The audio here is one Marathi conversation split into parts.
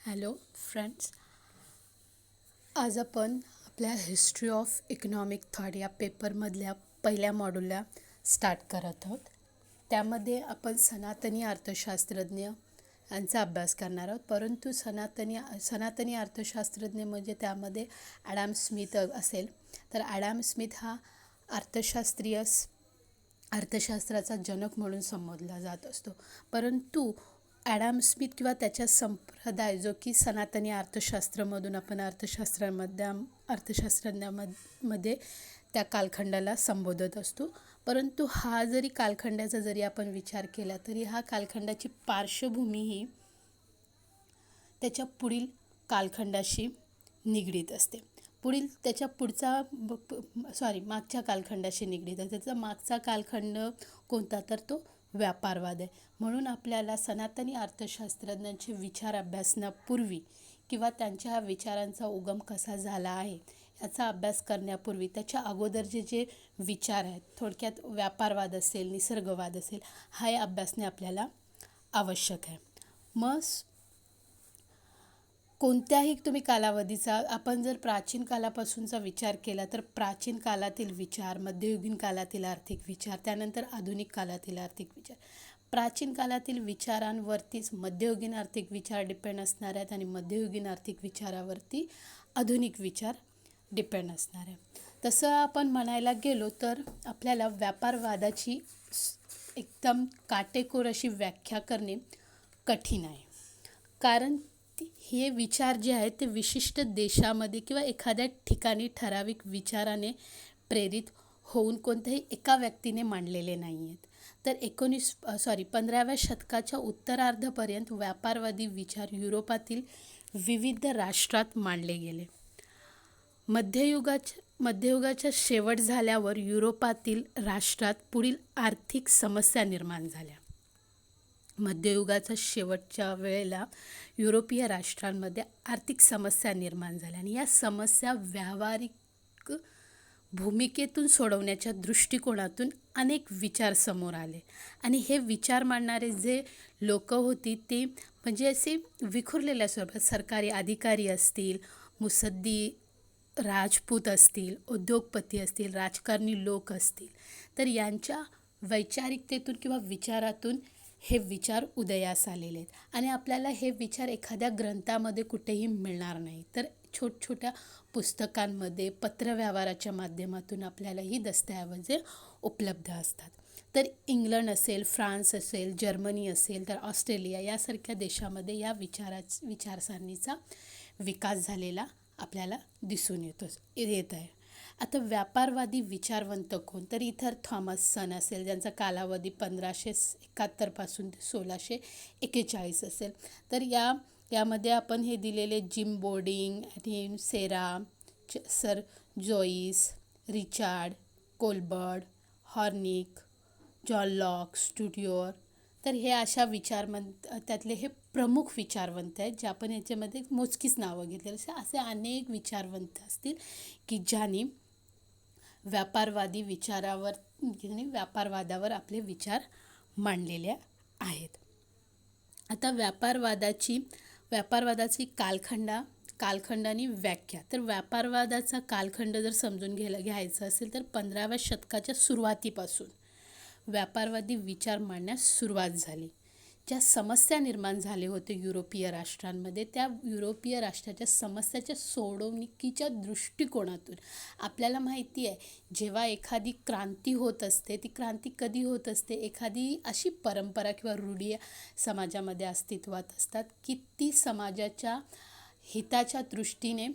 हॅलो फ्रेंड्स, आज आपण आपल्या हिस्ट्री ऑफ इकॉनॉमिक थॉट या पेपरमधल्या पहिल्या मॉड्यूलला स्टार्ट करत आहोत. त्यामध्ये आपण सनातनी अर्थशास्त्रज्ञ यांचा अभ्यास करणार आहोत. परंतु सनातनी अर्थशास्त्रज्ञ म्हणजे त्यामध्ये ॲडम स्मिथ असेल. तर ॲडम स्मिथ हा अर्थशास्त्राचा जनक म्हणून संबोधला जात असतो. परंतु ॲडम स्मिथ किंवा त्याच्या संप्रदाय जो की सनातनी अर्थशास्त्रामधून आपण अर्थशास्त्रज्ञामध्ये त्या कालखंडाला संबोधत असतो. परंतु हा जरी कालखंडाचा जरी आपण विचार केला तरी हा कालखंडाची पार्श्वभूमी ही त्याच्या पुढील कालखंडाशी निगडीत असते. मागच्या कालखंडाशी निगडीत आहे. त्याचा मागचा कालखंड कोणता, तर तो व्यापारवाद आहे. म्हणून आपल्याला सनातनी अर्थशास्त्रज्ञांचे विचार अभ्यासण्यापूर्वी किंवा त्यांच्या विचारांचा उगम कसा झाला आहे याचा अभ्यास करण्यापूर्वी त्याच्या अगोदरचे जे विचार आहेत, थोडक्यात व्यापारवाद असेल, निसर्गवाद असेल, हा अभ्यासणे आपल्याला आवश्यक आहे. मग कोणत्याही तुम्ही कालावधीचा आपण जर प्राचीन कालापासूनचा विचार केला तर प्राचीन कालातील विचार, मध्ययुगीन कालातील आर्थिक विचार, त्यानंतर आधुनिक कालातील आर्थिक विचार. प्राचीन कालातील विचारांवरतीच मध्ययुगीन आर्थिक विचार डिपेंड असणार आहेत आणि मध्ययुगीन आर्थिक विचारावरती आधुनिक विचार डिपेंड असणार आहे. तसं आपण म्हणायला गेलो तर आपल्याला व्यापारवादाची एकदम काटेकोर अशी व्याख्या करणे कठीण आहे. कारण हे विचार जे आहेत ते विशिष्ट देशामध्ये किंवा एखाद्या ठिकाणी ठराविक विचाराने प्रेरित होऊन कोणत्याही एका व्यक्तीने मांडलेले नाही आहेत. तर 15व्या शतकाच्या उत्तरार्धापर्यंत व्यापारवादी विचार युरोपातील विविध राष्ट्रात मांडले गेले. मध्ययुगाच्या शेवट झाल्यावर युरोपातील राष्ट्रात पुढील आर्थिक समस्या निर्माण झाल्या. मध्ययुगाच्या शेवटच्या वेळेला युरोपीय राष्ट्रांमध्ये आर्थिक समस्या निर्माण झाल्या आणि या समस्या व्यावहारिक भूमिकेतून सोडवण्याच्या दृष्टिकोनातून अनेक विचार समोर आले आणि हे विचार मांडणारे जे लोक होती ते म्हणजे असे विखुरलेल्या स्वरूपात सरकारी अधिकारी असतील, मुत्सद्दी राजपूत असतील, उद्योगपती असतील, राजकारणी लोक असतील, तर यांच्या वैचारिकतेतून किंवा विचारातून हे विचार उदयास आलेले आहेत आणि आपल्याला हे विचार एखाद्या ग्रंथामध्ये कुठेही मिळणार नाही. तर छोट्या पुस्तकांमध्ये, पत्रव्यवहाराच्या माध्यमातून आपल्याला ही दस्तऐवजे उपलब्ध असतात. तर इंग्लंड असेल, फ्रान्स असेल, जर्मनी असेल, तर ऑस्ट्रेलिया यासारख्या देशामध्ये या विचारसरणीचा विकास झालेला आपल्याला दिसून येत आहे. आता व्यापारवादी विचारवंत कोण, तर इथं थॉमसन असेल, ज्यांचा कालावधी 1571 पासून ते 1641 असेल. तर यामध्ये आपण हे दिलेले जिम बोर्डिंग आणि Sera, sir Joyce, Richard Colbert, Hornik, John Locke, स्टुडिओर, तर हे अशा त्यातले हे प्रमुख विचारवंत आहेत जे आपण याच्यामध्ये मोजकीच नावं घेतलेली. असे अनेक विचारवंत असतील की ज्यांनी व्यापारवादावर आपले विचार मांडलेले आहेत. आता व्यापारवादाची कालखंड आणि व्याख्या. तर व्यापारवादाचा कालखंड जर समजून घ्यायचा असेल तर 15व्या शतकाच्या सुरुवातीपासून व्यापारवादी विचार मांडण्यास सुरुवात झाली. ज्या समस्या निर्माण झाले होते युरोपीय राष्ट्रांमध्ये, त्या युरोपीय राष्ट्राच्या समस्याच्या सोडवणुकीच्या दृष्टिकोनातून आपल्याला माहिती आहे, जेव्हा एखादी क्रांती होत असते, ती क्रांती कधी होत असते, एखादी अशी परंपरा किंवा रूढी समाजामध्ये अस्तित्वात असतात की ती समाजाच्या हिताच्या दृष्टीने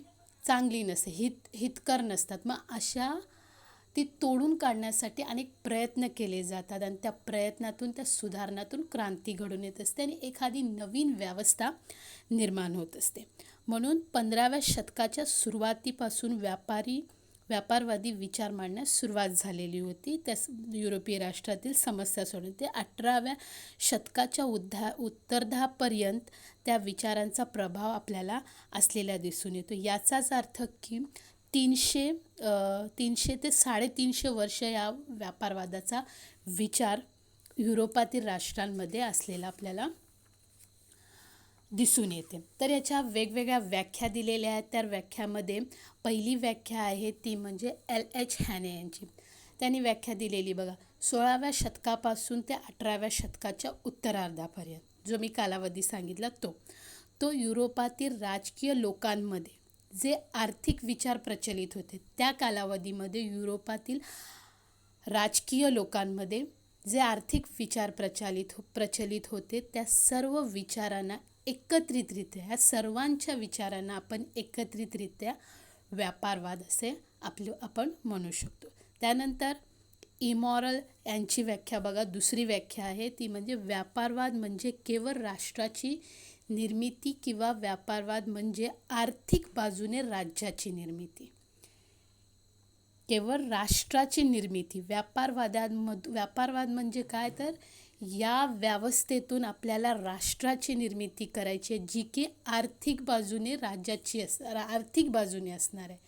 चांगली नसते, हितकर नसतात. मग अशा ती तोडून काढण्यासाठी अनेक प्रयत्न केले जातात आणि त्या प्रयत्नातून, त्या सुधारणातून क्रांती घडून येत असते आणि एखादी नवीन व्यवस्था निर्माण होत असते. म्हणून 15व्या शतकाच्या सुरुवातीपासून व्यापारवादी विचार मांडण्यास सुरुवात झालेली होती त्या युरोपीय राष्ट्रातील समस्या सोडून. ते 18व्या शतकाच्या उत्तरार्धापर्यंत त्या विचारांचा प्रभाव आपल्याला असलेला दिसून येतो. याचाच अर्थ की 300 ते 350 वर्ष या व्यापारवादाचा विचार युरोपातील राष्ट्रांमध्ये असलेला आपल्याला दिसून येते. तर याच्या वेगवेगळ्या व्याख्या दिलेल्या आहेत. त्या व्याख्यामध्ये पहिली व्याख्या आहे ती म्हणजे L.H. हॅने यांची. त्यांनी व्याख्या दिलेली बघा, 16व्या शतकापासून ते 18व्या शतकाच्या उत्तरार्धापर्यंत जो मी कालावधी सांगितला तो युरोपातील राजकीय लोकांमध्ये जे आर्थिक विचार प्रचलित होते त्या कालावधीमध्ये युरोपातील राजकीय लोकांमध्ये जे आर्थिक विचार प्रचलित होते त्या सर्व विचारांना एकत्रितरित्या, ह्या सर्वांच्या विचारांना आपण एकत्रितरित्या व्यापारवाद असे आपण म्हणू शकतो. त्यानंतर इमॉरल यांची व्याख्या बघा, दुसरी व्याख्या आहे ती म्हणजे व्यापारवाद म्हणजे केवळ राष्ट्राची निर्मिती किंवा व्यापारवाद म्हणजे आर्थिक बाजूने राज्याची निर्मिती. केवळ राष्ट्राची निर्मिती. व्यापारवाद म्हणजे काय, तर या व्यवस्थेतून आपल्याला राष्ट्राची निर्मिती करायची आहे जी की आर्थिक बाजूने आर्थिक बाजूने असणार आहे.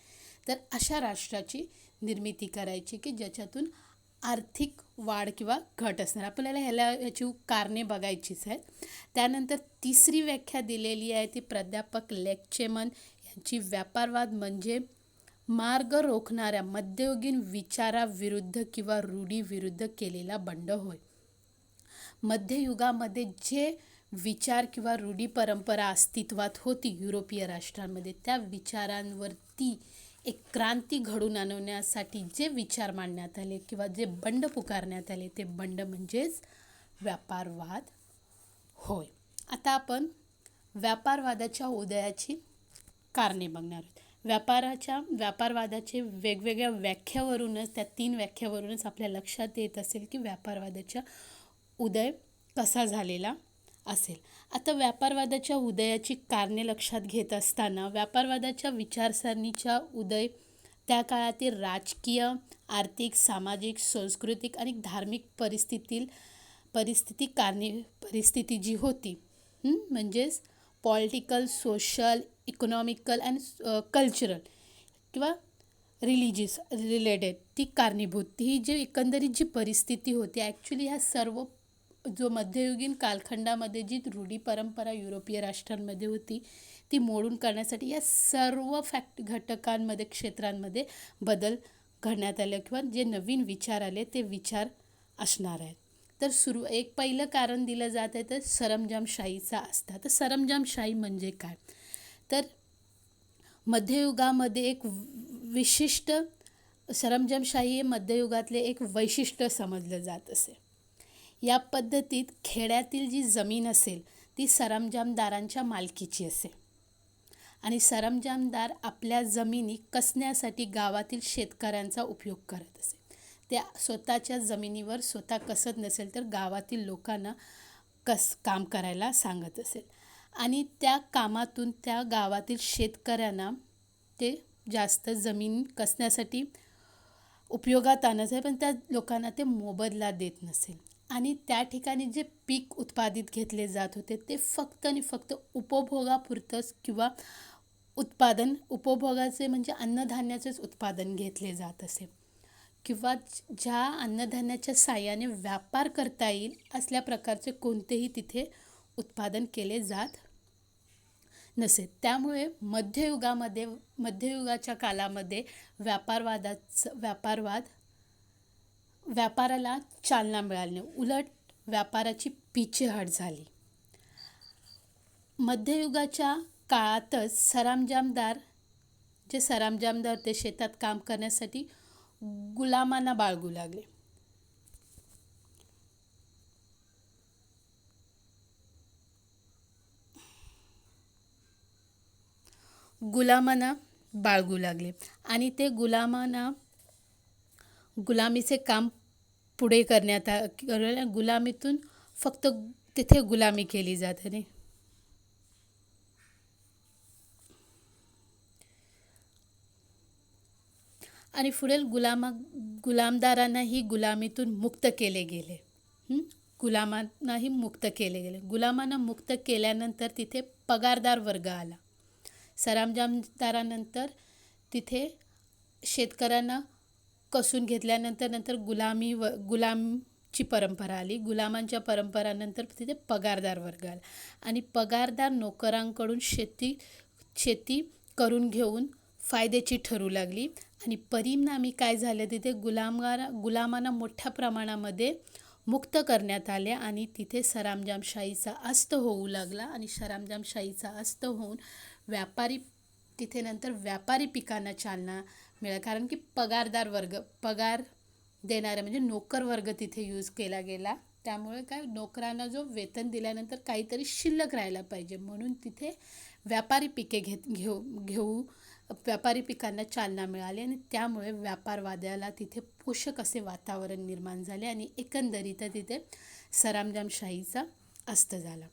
तर अशा राष्ट्राची निर्मिती करायची की ज्याच्यातून आर्थिक वाढ किंवा घट असणार. आपल्याला याची कारणे बघायचीच आहेत. त्यानंतर तिसरी व्याख्या दिलेली आहे ती प्राध्यापक लेक्चेमन यांची. व्यापारवाद म्हणजे मार्ग रोखणाऱ्या मध्ययुगीन विचाराविरुद्ध किंवा रूढीविरुद्ध केलेला बंड होय. मध्ययुगामध्ये जे विचार किंवा रूढी परंपरा अस्तित्वात होती युरोपीय राष्ट्रांमध्ये त्या विचारांवरती एक क्रांती घडून आणण्यासाठी जे विचार मांडण्यात आले किंवा जे बंड पुकारण्यात आले ते बंड म्हणजेच व्यापारवाद होय. आता आपण व्यापारवादाच्या उदयाची कारणे बघणार आहोत. व्यापारवादाचे वेगवेगळ्या व्याख्यावरूनच, त्या 3 व्याख्यावरूनच आपल्या लक्षात येत असेल की व्यापारवादाचा उदय कसा झालेला असेल. आता व्यापारवादाच्या उदयाची कारणे लक्षात घेत असताना व्यापारवादाच्या विचारसरणीचा उदय त्या काळातील राजकीय, आर्थिक, सामाजिक, सांस्कृतिक आणि धार्मिक परिस्थिती जी होती, म्हणजेच political, social, economical and cultural किंवा रिलिजियस रिलेटेड ती कारणीभूत, ही जी एकंदरीत जी परिस्थिती होती ॲक्च्युली ह्या सर्व जो मध्ययुगीन कालखंडामध्ये जी रूढी परंपरा युरोपीय राष्ट्रांमध्ये होती ती मोडून काढण्यासाठी या सर्व घटकांमध्ये, क्षेत्रांमध्ये बदल घडण्यात आले किंवा जे नवीन विचार आले ते विचार असणार आहेत. तर एक पहिलं कारण दिलं जात आहे तर सरंजामशाहीचा असता. तर सरंजामशाही म्हणजे काय, तर मध्ययुगामध्ये एक विशिष्ट सरंजामशाही हे मध्ययुगातले एक वैशिष्ट्य समजलं जात असे. या पद्धतीत खेड्यातील जी जमीन असेल ती सरंजामदारांच्या मालकीची असे आणि सरंजामदार आपल्या जमिनी कसण्यासाठी गावातील शेतकऱ्यांचा उपयोग करत असे. त्या स्वतःच्या जमिनीवर स्वतः कसत नसेल तर गावातील लोकांना काम करायला सांगत असेल आणि त्या कामातून त्या गावातील शेतकऱ्यांना ते जास्त जमीन कसण्यासाठी उपयोगात आणत आहे, पण त्या लोकांना ते मोबदला देत नसेल आणि त्या ठिकाणी जे पीक उत्पादित घेतले जात होते ते फक्त आणि फक्त उपभोगापुरतंच किंवा उपभोगाचे म्हणजे अन्नधान्याचेच उत्पादन घेतले जात असे किंवा ज्या अन्नधान्याच्या साहाय्याने व्यापार करता येईल असल्या प्रकारचे कोणतेही तिथे उत्पादन केले जात नसे. त्यामुळे मध्ययुगाच्या कालामध्ये व्यापाराला चालना मिळाली नाही, उलट व्यापाराची पिछेहाट झाली. मध्ययुगाच्या काळातच सरंजामदार ते शेतात काम करण्यासाठी गुलामांना बाळगू लागले. आणि ते गुलामीचे काम पुढे करण्यात गुलामीतून फक्त तिथे गुलामी केली जाते नाही. आणि पुढे गुलामदारांनाही गुलामीतून मुक्त केले गेले. गुलामांना मुक्त केल्यानंतर तिथे पगारदार वर्ग आला. सरंजामदारानंतर तिथे शेतकऱ्यांना कसून घेतल्यानंतर गुलाम ची परंपरा आली. गुलामांच्या परंपरानंतर तिथे पगारदार वर्ग आला आणि पगारदार नोकरांकडून शेती करून घेऊन फायद्याची ठरू लागली आणि परिणामी काय झालं, तिथे गुलामांना मोठ्या प्रमाणामध्ये मुक्त करण्यात आले आणि तिथे सरंजामशाहीचा अस्त होऊ लागला आणि सरंजामशाहीचा अस्त होऊन तिथे नंतर व्यापारी पिकांना चालना मिळाली. कारण की पगार देणारे म्हणजे नोकर वर्ग तिथे यूज केला गेला. त्यामुळे काय, नोकरांना जो वेतन दिल्यानंतर काहीतरी शिल्लक राहायला पाहिजे, म्हणून तिथे व्यापारी पिके व्यापारी पिकांना चालना मिळाली आणि त्यामुळे व्यापारवादाला तिथे पोषक असे वातावरण निर्माण झाले आणि एकंदरीत तिथे सरंजामशाहीचा अस्त झाला.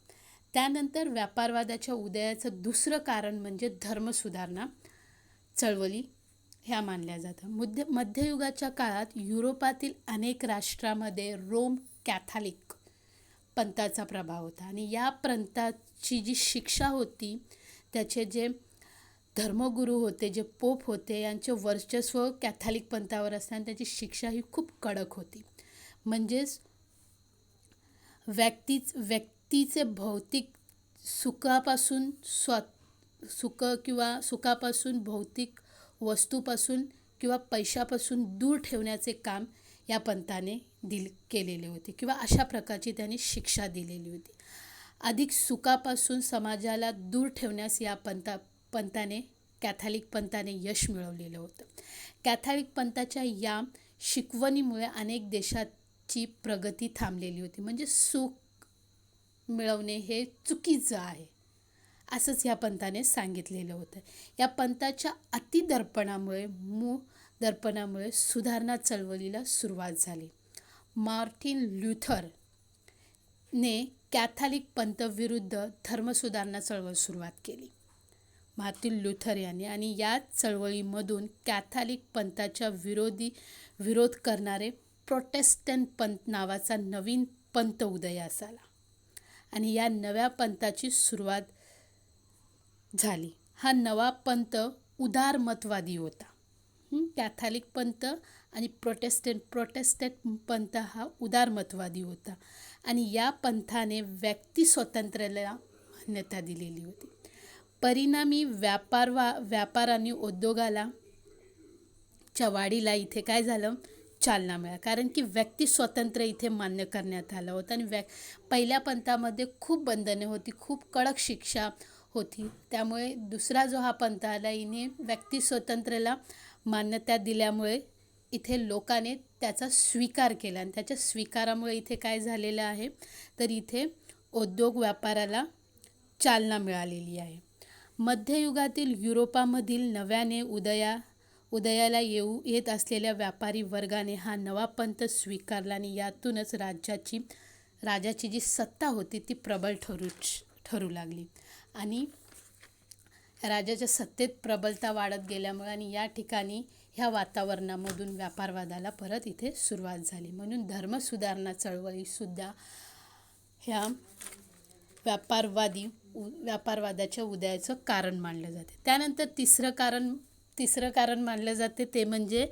त्यानंतर व्यापारवादाच्या उदयाचं दुसरं कारण म्हणजे धर्मसुधारणा चळवळी ह्या मानल्या जातात. मध्ययुगाच्या काळात युरोपातील अनेक राष्ट्रामध्ये रोम कॅथलिक पंथाचा प्रभाव होता आणि या पंथाची जी शिक्षा होती, त्याचे जे धर्मगुरू होते, जे पोप होते, यांचे वर्चस्व कॅथलिक पंथावर असताना त्याची शिक्षा ही खूप कडक होती. म्हणजेच व्यक्तीचे भौतिक सुखापासून सुखापासून भौतिक वस्तूपासून किंवा पैशापासून दूर ठेवण्याचे काम या पंथाने केलेले होते किंवा अशा प्रकारची त्यांनी शिक्षा दिलेली होती. अधिक सुखापासून समाजाला दूर ठेवण्यास या कॅथलिक पंथाने यश मिळवलेलं होतं. कॅथलिक पंथाच्या या शिकवणीमुळे अनेक देशाची प्रगती थांबलेली होती. म्हणजे सुख मिळवणे हे चुकीचं आहे असंच या पंथाने सांगितलेलं होतं. या पंथाच्या दर्पणामुळे सुधारणा चळवळीला सुरुवात झाली. मार्टिन लुथरने कॅथलिक पंथाविरुद्ध धर्मसुधारणा चळवळ सुरुवात केली. मार्टिन लुथर यांनी आणि या चळवळीमधून कॅथलिक पंथाच्या विरोध करणारे प्रोटेस्टंट पंथ नावाचा नवीन पंथ उदयास आला आणि या नव्या पंथाची सुरुवात झाली. हा नवा पंथ उदारमतवादी होता. कॅथलिक पंथ आणि प्रोटेस्टंट पंथ हा उदारमतवादी होता आणि या पंथाने व्यक्ती स्वातंत्र्याला मान्यता दिलेली होती. परिणामी व्यापार आणि उद्योगाला च्या वाढीला इथे काय झालं, चालना मिळाली. कारण की व्यक्ती स्वातंत्र्य इथे मान्य करण्यात आलं होतं आणि पहिल्या पंथामध्ये खूप बंधने होती, खूप कडक शिक्षा होती. त्यामुळे दुसरा जो हा पंथ आला, हिने व्यक्ती स्वातंत्र्याला मान्यता दिल्यामुळे इथे लोकांनी त्याचा स्वीकार केला आणि त्याच्या स्वीकारामुळे इथे काय झालेलं आहे, तर इथे उद्योग व्यापाराला चालना मिळालेली आहे. मध्ययुगातील युरोपामधील नव्याने उदयाला येत असलेल्या व्यापारी वर्गाने हा नवा पंथ स्वीकारला आणि यातूनच राजाची जी सत्ता होती ती प्रबळ ठरू लागली आणि राजाच्या सत्तेत प्रबलता वाढत गेल्यामुळे आणि या ठिकाणी ह्या वातावरणामधून व्यापारवादाला परत इथे सुरुवात झाली. म्हणून धर्मसुधारणा चळवळीसुद्धा ह्या व्यापारवादाच्या उदयाचं कारण मानलं जाते. त्यानंतर तिसरं कारण मानलं जाते ते म्हणजे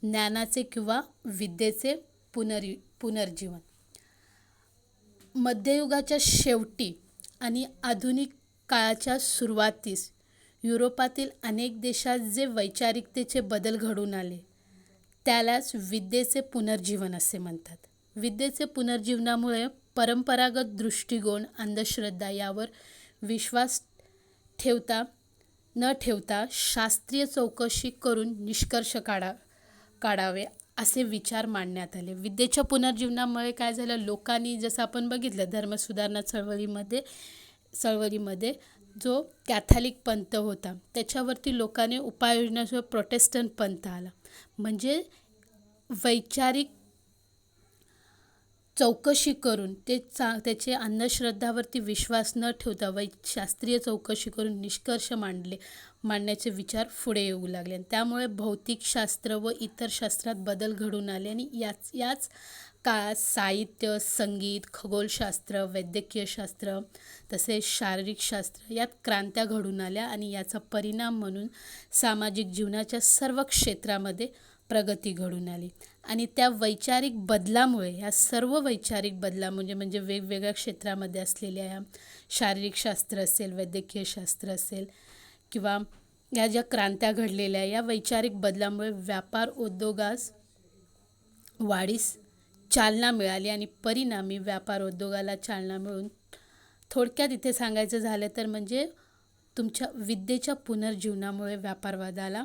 ज्ञानाचे किंवा विद्येचे पुनर्जीवन. मध्ययुगाच्या शेवटी आणि आधुनिक काळाच्या सुरुवातीस युरोपातील अनेक देशात जे वैचारिकतेचे बदल घडून आले त्यालाच विद्येचे पुनर्जीवन असे म्हणतात. विद्येचे पुनर्जीवनामुळे परंपरागत दृष्टिकोन, अंधश्रद्धा यावर विश्वास न ठेवता शास्त्रीय चौकशी करून निष्कर्ष काढावे असे विचार मांडण्यात आले. विद्येच्या पुनर्जीवनामुळे काय झालं, लोकांनी जसं आपण बघितलं धर्मसुधारणा चळवळीमध्ये जो कॅथलिक पंथ होता त्याच्यावरती लोकांनी उपाययोजनासह प्रोटेस्टंट पंथ आला. म्हणजे वैचारिक चौकशी करून त्याचे अंधश्रद्धावरती विश्वास न ठेवता शास्त्रीय चौकशी करून निष्कर्ष मांडण्याचे विचार पुढे येऊ लागले. त्यामुळे भौतिकशास्त्र व इतर शास्त्रात बदल घडून आले आणि याच काळात साहित्य, संगीत, खगोलशास्त्र, वैद्यकीय शास्त्र तसेच शारीरिक शास्त्र यात क्रांत्या घडून आल्या आणि याचा परिणाम म्हणून सामाजिक जीवनाच्या सर्व क्षेत्रामध्ये प्रगती घडून आली. आणि त्या वैचारिक बदलामुळे, ह्या सर्व वैचारिक बदलामुळे म्हणजे वेगवेगळ्या क्षेत्रामध्ये असलेल्या या शारीरिक शास्त्र असेल, वैद्यकीय शास्त्र असेल किंवा या ज्या क्रांत्या घडलेल्या या वैचारिक बदलामुळे व्यापार उद्योगास वाढीस चालना मिळाली आणि परिणामी व्यापार उद्योगाला चालना मिळून थोडक्यात इथे सांगायचं झालं तर म्हणजे तुमच्या विद्येच्या पुनर्जीवनामुळे व्यापारवादाला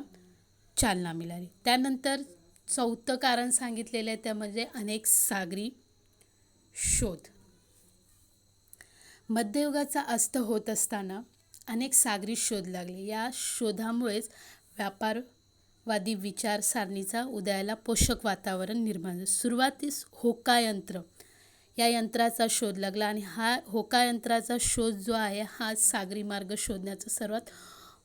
चालना मिळाली. त्यानंतर चौथं कारण सांगितलेलं आहे त्यामध्ये अनेक सागरी शोध. मध्ययुगाचा अस्त होत असताना अनेक सागरी शोध लागले. या शोधामुळेच व्यापारवादी विचारसरणीचा उदयाला पोषक वातावरण निर्माण झाले. सुरुवातीस होका यंत्र या यंत्राचा शोध लागला आणि हा होका यंत्राचा शोध जो आहे हा सागरी मार्ग शोधण्याचं सर्वात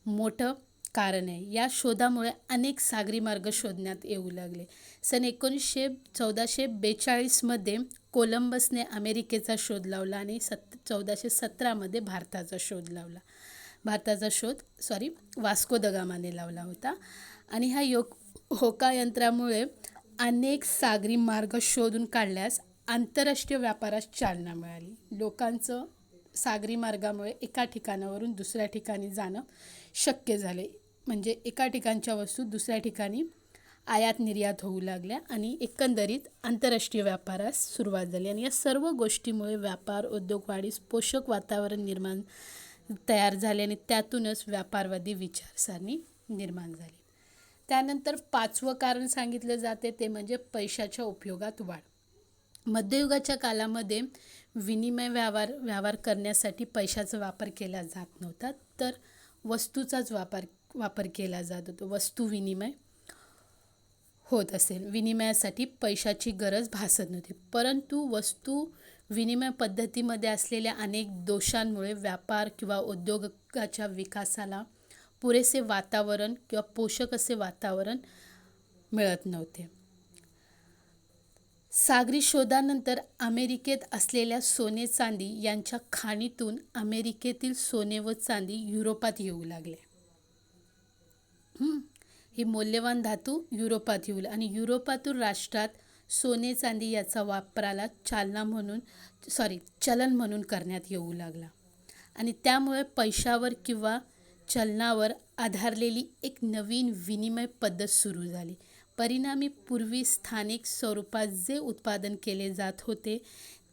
मोठं कारण आहे. या शोधामुळे अनेक सागरी मार्ग शोधण्यात येऊ लागले. सन 1442मध्ये कोलंबसने अमेरिकेचा शोध लावला आणि 1417मध्ये भारताचा शोध लावला. वास्को द गामाने लावला होता. आणि ह्या होका यंत्रामुळे अनेक सागरी मार्ग शोधून काढल्यास आंतरराष्ट्रीय व्यापारास चालना मिळाली. लोकांचं सागरी मार्गामुळे एका ठिकाणावरून दुसऱ्या ठिकाणी जाणं शक्य झाले. म्हणजे एका ठिकाणच्या वस्तू दुसऱ्या ठिकाणी आयात निर्यात होऊ लागल्या आणि एकंदरीत आंतरराष्ट्रीय व्यापारास सुरुवात झाली. आणि या सर्व गोष्टीमुळे व्यापार उद्योग वाढीस पोषक वातावरण तयार झाले आणि त्यातूनच व्यापारवादी विचारसरणी निर्माण झाली. त्यानंतर 5वं कारण सांगितलं जाते ते म्हणजे पैशाच्या उपयोगात वाढ. मध्ययुगाच्या कालामध्ये विनिमय व्यवहार करण्यासाठी पैशाचा वापर केला जात नव्हता, तर वस्तूचाच वापर केला जात होता. वस्तू विनिमय होत असेल. विनिमयासाठी पैशाची गरज भासत नव्हती. परंतु वस्तू विनिमय पद्धतीमध्ये असलेल्या अनेक दोषांमुळे व्यापार किंवा उद्योगाच्या विकासाला पुरेसे वातावरण किंवा पोषक असे वातावरण मिळत नव्हते. सागरी शोधानंतर अमेरिकेत असलेल्या सोने चांदी यांच्या खाणीतून अमेरिकेतील सोने व चांदी युरोपात येऊ लागले. ही मौल्यवान धातू युरोपात येऊ आणि युरोपातील राष्ट्रात सोने चांदी याचा वापराला चलन म्हणून करण्यात येऊ लागला. आणि त्यामुळे पैशावर किंवा चलनावर आधारलेली एक नवीन विनिमय पद्धत सुरू झाली. परिणामी पूर्वी स्थानिक स्वरूपात जे उत्पादन केले जात होते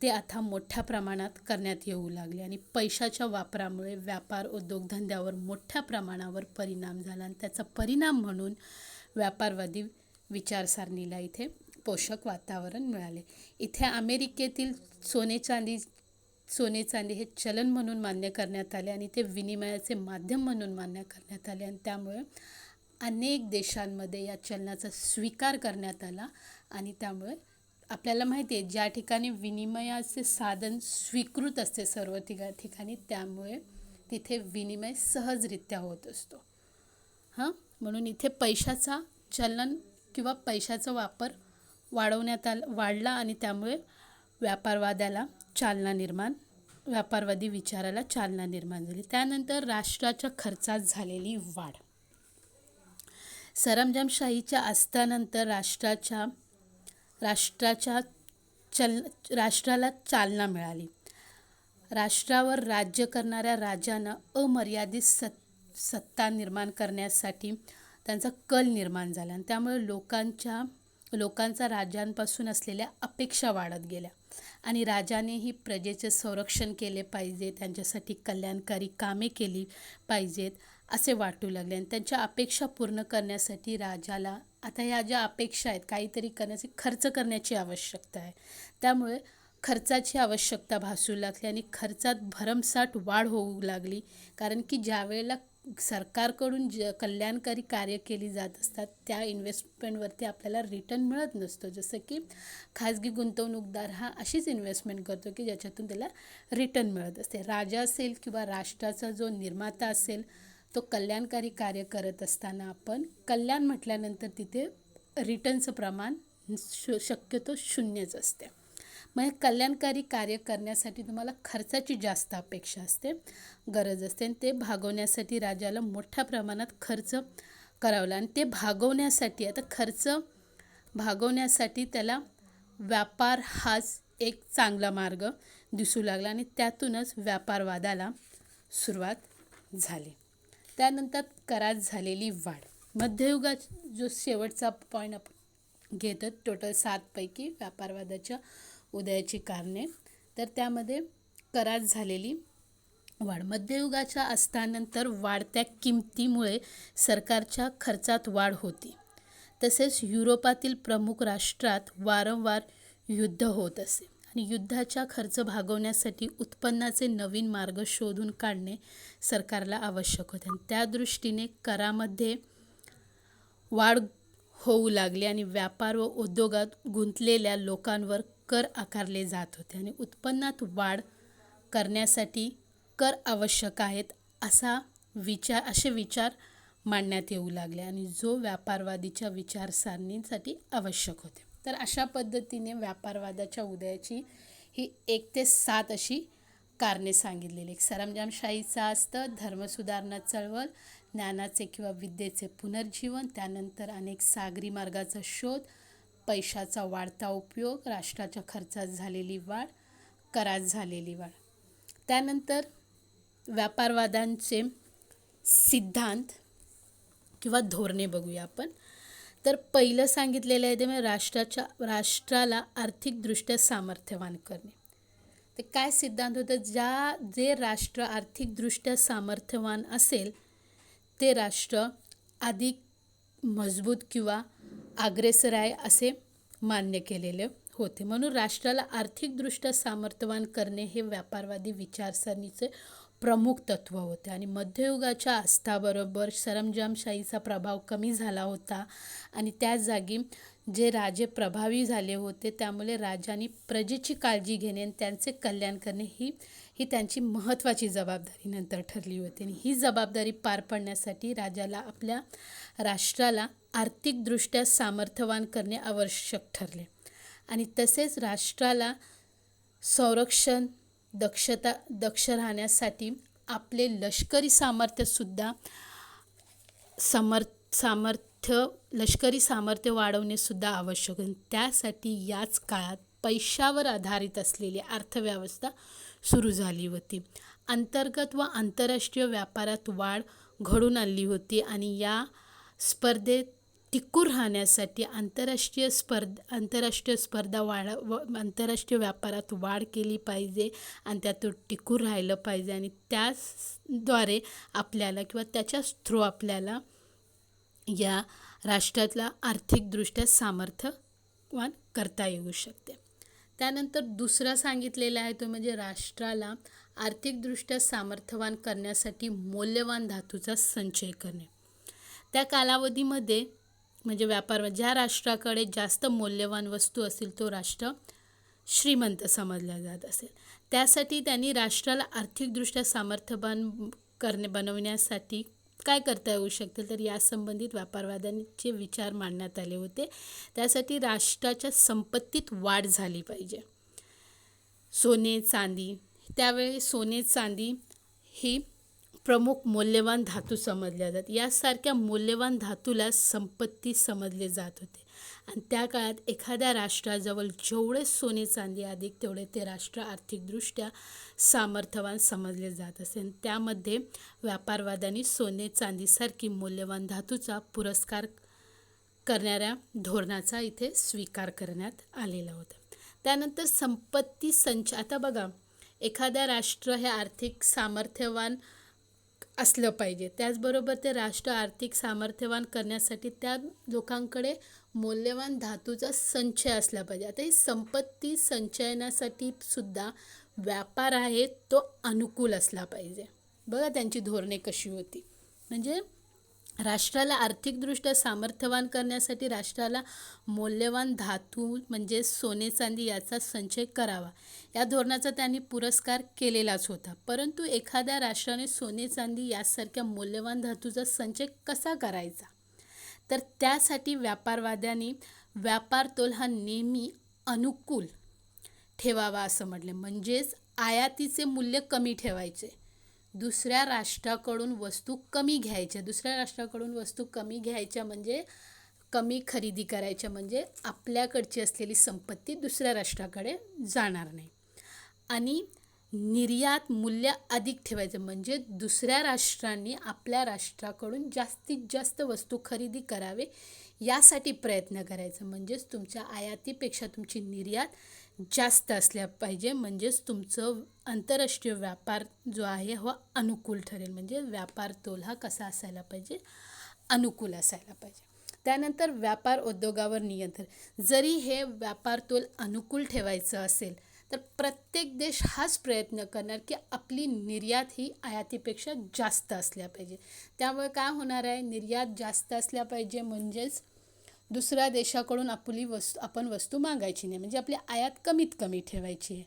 ते आता मोठ्या प्रमाणात करण्यात येऊ लागले आणि पैशाच्या वापरामुळे व्यापार उद्योगधंद्यावर मोठ्या प्रमाणावर परिणाम झाला आणि त्याचा परिणाम म्हणून व्यापारवादी विचारसरणीला इथे पोषक वातावरण मिळाले. इथे अमेरिकेतील सोने चांदी हे चलन म्हणून मान्य करण्यात आले आणि ते विनिमयाचे माध्यम म्हणून मान्य करण्यात आले आणि त्यामुळे अनेक देशांमध्ये या चलनाचा स्वीकार करण्यात आला. आणि त्यामुळे आपल्याला माहिती आहे ज्या ठिकाणी विनिमयाचे साधन स्वीकृत असते सर्व ठिकाणी त्यामुळे तिथे विनिमय सहजरित्या होत असतो. म्हणून इथे पैशाचा चलन किंवा पैशाचा वापर वाढला आणि त्यामुळे व्यापारवादी विचाराला चालना निर्माण झाली. त्यानंतर राष्ट्राच्या खर्चात झालेली वाढ. सरंजामशाहीच्या अस्तानंतर राष्ट्राला चालना मिळाली. राष्ट्रावर राज्य करणाऱ्या राजांना अमर्यादित सत्ता निर्माण करण्यासाठी त्यांचा कल निर्माण झाला आणि त्यामुळे लोकांचा राजांपासून असलेल्या अपेक्षा वाढत गेल्या आणि राजानेही प्रजेचे संरक्षण केले पाहिजे, त्यांच्यासाठी कल्याणकारी कामे केली पाहिजेत असे वाटू लागले. आणि त्यांच्या अपेक्षा पूर्ण करण्यासाठी राजाला आता ह्या ज्या अपेक्षा आहेत काहीतरी करण्यासाठी खर्च करण्याची आवश्यकता आहे. त्यामुळे खर्चाची आवश्यकता भासू लागली आणि खर्चात भरमसाठ वाढ होऊ लागली. कारण की ज्या वेळेला सरकारकडून कल्याणकारी कार्य केली जात असतात त्या इन्व्हेस्टमेंटवरती आपल्याला रिटर्न मिळत नसतो. जसं की खाजगी गुंतवणूकदार हा अशीच इन्व्हेस्टमेंट करतो की ज्याच्यातून त्याला रिटर्न मिळत असते. राजा असेल किंवा राष्ट्राचा जो निर्माता असेल तो कल्याणकारी कार्य करत असताना आपण कल्याण म्हटल्यानंतर तिथे रिटर्नचं प्रमाण शक्यतो शून्यच असते. मग कल्याणकारी कार्य करण्यासाठी तुम्हाला खर्चाची जास्त अपेक्षा असते, गरज असते आणि ते भागवण्यासाठी राजाला मोठ्या प्रमाणात खर्च करावा लागला. आणि ते भागवण्यासाठी आता खर्च भागवण्यासाठी त्याला व्यापार हाच एक चांगला मार्ग दिसू लागला आणि त्यातूनच व्यापारवादाला सुरुवात झाली. त्यानंतर करात झालेली वाढ. मध्ययुगात जो शेवटचा पॉईंट आपण घेतो, टोटल 7 पैकी व्यापारवादाच्या उदयाची कारणे, तर त्यामध्ये करात झालेली वाढ. मध्ययुगाच्या अस्तानंतर वाढत्या किमतीमुळे सरकारच्या खर्चात वाढ होती. तसेच युरोपातील प्रमुख राष्ट्रात वारंवार युद्ध होत असे आणि युद्धाचा खर्च भागवण्यासाठी उत्पन्नाचे नवीन मार्ग शोधून काढणे सरकारला आवश्यक होते आणि त्या दृष्टीने करामध्ये वाढ होऊ लागली आणि व्यापार व उद्योगात गुंतलेल्या लोकांवर कर आकारले जात होते आणि उत्पन्नात वाढ करण्यासाठी कर आवश्यक आहेत असे विचार मांडण्यात येऊ लागले आणि जो व्यापारवादीच्या विचारसरणीसाठी आवश्यक होते. तर अशा पद्धतीने व्यापारवादाच्या उदयाची ही 1 ते 7 अशी कारणे सांगितलेली. सरंजामशाहीचा अस्त, धर्मसुधारणा चळवळ, ज्ञानाचे किंवा विद्येचे पुनर्जीवन, त्यानंतर अनेक सागरी मार्गाचा शोध, पैशाचा वाढता उपयोग, राष्ट्राच्या खर्चात झालेली वाढ, करात झालेली वाढ. त्यानंतर व्यापारवादांचे सिद्धांत किंवा धोरणे बघूया आपण. तर पहिलं सांगितलेलं आहे ते राष्ट्राला आर्थिकदृष्ट्या सामर्थ्यवान करणे. ते काय सिद्धांत होतं? जे राष्ट्र आर्थिकदृष्ट्या सामर्थ्यवान असेल ते राष्ट्र अधिक मजबूत किंवा अग्रेसर आहे असे मान्य केलेले होते. म्हणून राष्ट्राला आर्थिकदृष्ट्या सामर्थ्यवान करणे हे व्यापारवादी विचारसरणीचे प्रमुख तत्व होते आणि मध्ययुगाच्या अस्ताबरोबर सरंजामशाहीचा प्रभाव कमी झाला होता आणि त्या जागी जे राजे प्रभावी झाले होते त्यामुळे राजांनी प्रजेची काळजी घेणे आणि त्यांचे कल्याण करणे ही त्यांची महत्त्वाची जबाबदारी नंतर ठरली होती आणि ही जबाबदारी पार पाडण्यासाठी राजाला आपल्या राष्ट्राला आर्थिकदृष्ट्या सामर्थ्यवान करणे आवश्यक ठरले आणि तसेच राष्ट्राला संरक्षण दक्ष राहण्यासाठी आपले लष्करी लष्करी सामर्थ्य वाढवणे सुद्धा आवश्यक आहे. त्यासाठी याच काळात पैशावर आधारित असलेली अर्थव्यवस्था सुरू झाली होती. अंतर्गत व आंतरराष्ट्रीय व्यापारात वाढ घडून आणली होती आणि या स्पर्धेत टिकून राहण्यासाठी आंतरराष्ट्रीय व्यापारात वाढ केली पाहिजे आणि त्यातून टिकून राहिलं पाहिजे आणि त्याद्वारे आपल्याला किंवा त्याच्याच थ्रू आपल्याला या राष्ट्रातला आर्थिकदृष्ट्या सामर्थ्यवान करता येऊ शकते. त्यानंतर दुसरा सांगितलेला आहे तो म्हणजे राष्ट्राला आर्थिकदृष्ट्या सामर्थ्यवान करण्यासाठी मौल्यवान धातूचा संचय करणे. त्या कालावधीमध्ये म्हणजे ज्या राष्ट्राकडे जास्त मौल्यवान वस्तू असेल तो राष्ट्र श्रीमंत समजला जात असेल. त्यासाठी त्यांनी राष्ट्राला आर्थिकदृष्ट्या सामर्थ्यवान बनवण्यासाठी काय करता येऊ शकते तर या संबंधित व्यापारवादांचे विचार मांडण्यात आले होते. त्यासाठी राष्ट्राच्या संपत्तीत वाढ झाली पाहिजे. सोने चांदी, त्यावेळी सोने चांदी ही प्रमुख मौल्यवान धातू समजल्या जात. यासारख्या मौल्यवान धातूला संपत्ती समजले जात होते आणि त्या काळात एखाद्या राष्ट्राजवळ जेवढे सोने चांदी अधिक तेवढे ते राष्ट्र आर्थिकदृष्ट्या सामर्थ्यवान समजले जात असे. त्यामध्ये व्यापारवादांनी सोने चांदीसारखी मौल्यवान धातूचा पुरस्कार करणाऱ्या धोरणाचा इथे स्वीकार करण्यात आलेला होता. त्यानंतर संपत्ती संच. आता बघा, एखाद्या राष्ट्र हे आर्थिक सामर्थ्यवान असलं पाहिजे, त्याचबरोबर ते राष्ट्र आर्थिक सामर्थ्यवान करण्यासाठी त्या लोकांकडे मौल्यवान धातूचा संचय असला पाहिजे. आता ही संपत्ती संचयनासाठी सुद्धा व्यापार आहे तो अनुकूल असला पाहिजे. बघा त्यांची धोरणे कशी होती. म्हणजे राष्ट्राला आर्थिकदृष्ट्या सामर्थ्यवान करण्यासाठी राष्ट्राला मौल्यवान धातू म्हणजे सोने चांदी याचा संचय करावा, या धोरणाचा त्यांनी पुरस्कार केलेलाच होता. परंतु एखाद्या राष्ट्राने सोने चांदी यासारख्या मौल्यवान धातूचा संचय कसा करायचा तर त्यासाठी व्यापारवाद्यांनी व्यापार तोल हा नेहमी अनुकूल ठेवावा असं म्हटले. म्हणजेच आयातीचे मूल्य कमी ठेवायचे, दुसऱ्या राष्ट्राकडून वस्तू कमी घ्यायच्या म्हणजे कमी खरेदी करायच्या, म्हणजे आपल्याकडची असलेली संपत्ती दुसऱ्या राष्ट्राकडे जाणार नाही. आणि निर्यात मूल्य अधिक ठेवायचं, म्हणजे दुसऱ्या राष्ट्रांनी आपल्या राष्ट्राकडून जास्तीत जास्त वस्तू खरेदी करावे यासाठी प्रयत्न करायचा. म्हणजेच तुमच्या आयातीपेक्षा तुमची निर्यात जास्त असल्या पाहिजे, म्हणजेच तुमचं आंतरराष्ट्रीय व्यापार जो आहे हा अनुकूल ठरेल. म्हणजे व्यापार तोल हा कसा असायला पाहिजे, अनुकूल असायला पाहिजे. त्यानंतर व्यापार उद्योगावर नियंत्रण. जरी हे व्यापार तोल अनुकूल ठेवायचं असेल तर प्रत्येक देश हाच प्रयत्न करणार की आपली निर्यात ही आयातीपेक्षा जास्त असल्या पाहिजे. त्यामुळे काय होणार आहे, निर्यात जास्त असल्या पाहिजे, म्हणजेच दुसऱ्या देशाकडून आपण वस्तू मागायची नाही, म्हणजे आपली आयात कमीत कमी ठेवायची आहे.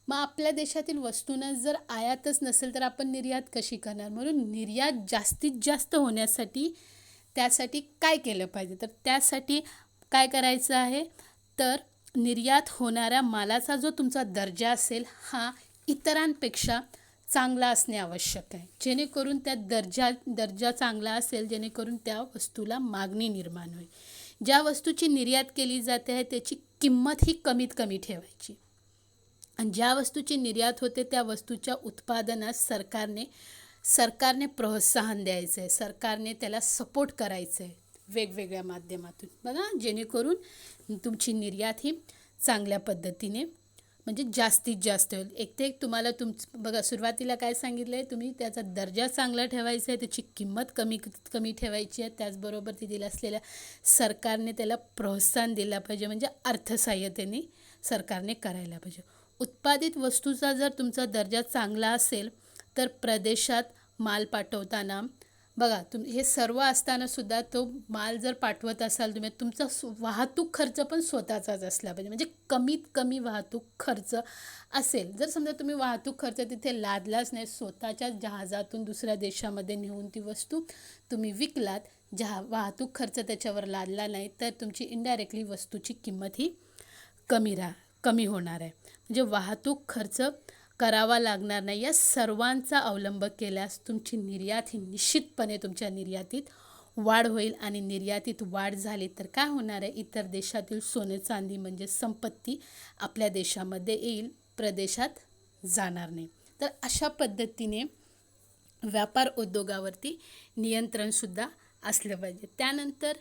मग आपल्या देशातील वस्तूंना जर आयातच नसेल तर आपण निर्यात कशी करणार. म्हणून निर्यात जास्तीत जास्त होण्यासाठी त्यासाठी काय केलं पाहिजे, तर त्यासाठी काय करायचं आहे, तर निर्यात होणाऱ्या मालाचा जो तुमचा दर्जा असेल हा इतरांपेक्षा चांगला असणे आवश्यक आहे, जेणेकरून त्या दर्जा चांगला असेल, जेणेकरून त्या वस्तूला मागणी निर्माण होईल. ज्या वस्तूची निर्यात केली जाते आहे त्याची किंमत ही कमीत कमी ठेवायची, आणि ज्या वस्तूची निर्यात होते त्या वस्तूच्या उत्पादनास सरकारने प्रोत्साहन द्यायचं आहे, सरकारने त्याला सपोर्ट करायचं आहे वेगवेगळ्या माध्यमातून, बघा, जेणेकरून तुमची निर्यात ही चांगल्या पद्धतीने म्हणजे जास्तीत जास्त होईल. एक तुम्हाला बघा सुरुवातीला काय सांगितलं आहे, तुम्ही त्याचा दर्जा चांगला ठेवायचा आहे, त्याची किंमत कमी ठेवायची आहे, त्याचबरोबर तिथे असलेल्या सरकारने त्याला प्रोत्साहन दिलं पाहिजे, म्हणजे अर्थसहाय्यतेने सरकारने करायला पाहिजे. उत्पादित वस्तूचा जर तुमचा दर्जा चांगला असेल तर प्रदेशात माल पाठवताना बघा हे सर्व असतानासुद्धा तो माल जर पाठवत असाल तुम्ही, तुमचा वाहतूक खर्च पण स्वतःचाच असला पाहिजे, म्हणजे कमीत कमी वाहतूक खर्च असेल. जर समजा तुम्ही वाहतूक खर्च तिथे लादलाच नाही, स्वतःच्या जहाजातून दुसऱ्या देशामध्ये नेऊन ती वस्तू तुम्ही विकलात, वाहतूक खर्च त्याच्यावर लादला नाही, तर तुमची इनडायरेक्टली वस्तूची किंमत ही कमी होणार आहे. म्हणजे वाहतूक खर्च करावा लागणार नाही. या सर्वांचा अवलंब केल्यास तुमची निर्यात ही निश्चितपणे तुमच्या निर्यातीत वाढ होईल, आणि निर्यातीत वाढ झाली तर काय होणार आहे, इतर देशातील सोने चांदी म्हणजे संपत्ती आपल्या देशामध्ये येईल, प्रदेशात जाणार नाही. तर अशा पद्धतीने व्यापार उद्योगावरती नियंत्रणसुद्धा असलं पाहिजे. त्यानंतर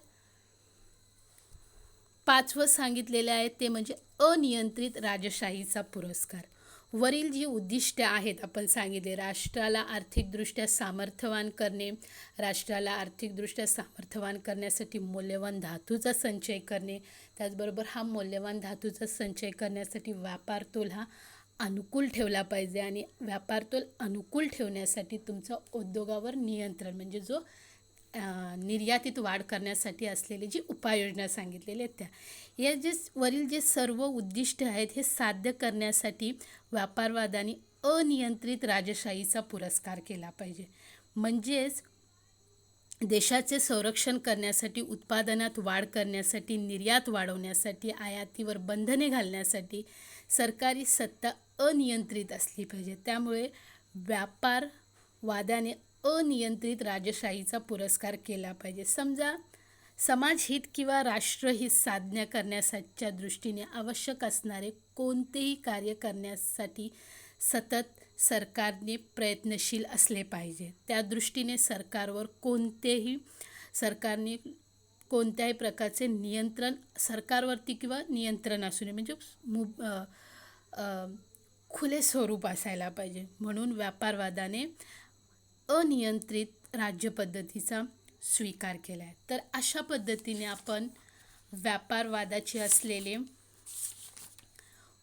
5वं सांगितलेलं आहे ते म्हणजे अनियंत्रित राजशाहीचा पुरस्कार. वरील जी उद्दिष्टे आहेत आपण सांगितले, राष्ट्राला आर्थिकदृष्ट्या सामर्थ्यवान करणे, राष्ट्राला आर्थिकदृष्ट्या सामर्थ्यवान करण्यासाठी मौल्यवान धातूचा संचय करणे, त्याचबरोबर हा मौल्यवान धातूचा संचय करण्यासाठी व्यापार तोल हा अनुकूल ठेवला पाहिजे, आणि व्यापार तोल अनुकूल ठेवण्यासाठी तुमचा उद्योगावर नियंत्रण म्हणजे जो निर्यातीत वाढ करण्यासाठी असलेली जी उपाययोजना सांगितलेली आहेत वरील जे सर्व उद्दिष्ट आहेत हे साध्य करण्यासाठी व्यापारवादाने अनियंत्रित राजशाहीचा पुरस्कार केला पाहिजे. म्हणजेच देशाचे संरक्षण करण्यासाठी, उत्पादनात वाढ करण्यासाठी, निर्यात वाढवण्यासाठी, आयातीवर बंधने घालण्यासाठी सरकारी सत्ता अनियंत्रित असली पाहिजे. त्यामुळे व्यापारवादाने अनियंत्रित राजशाहीचा पुरस्कार केला पाहिजे. समजा समाजहित किंवा राष्ट्रहित साधना करण्याच्या दृष्टीने आवश्यक असणारे कोणतेही कार्य करण्यासाठी सतत सरकारने प्रयत्नशील असले पाहिजे. त्या दृष्टीने सरकारने कोणत्याही प्रकारचे नियंत्रण सरकारवरती किंवा नियंत्रण असू नये, म्हणजे खुले स्वरूप असायला पाहिजे. म्हणून व्यापारवादाने अनियंत्रित राज्यपद्धतीचा स्वीकार केला आहे. तर अशा पद्धतीने आपण व्यापारवादाची असलेले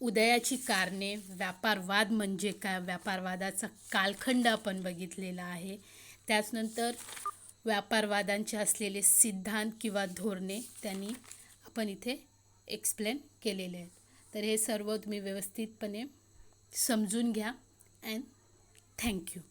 उदयाची कारणे, व्यापारवाद म्हणजे काय, व्यापारवादाचा कालखंड आपण बघितलेला आहे. त्याचनंतर व्यापारवादांचे असलेले सिद्धांत किंवा धोरणे त्यांनी आपण इथे एक्सप्लेन केलेले आहेत. तर हे सर्व तुम्ही व्यवस्थितपणे समजून घ्या. And thank you.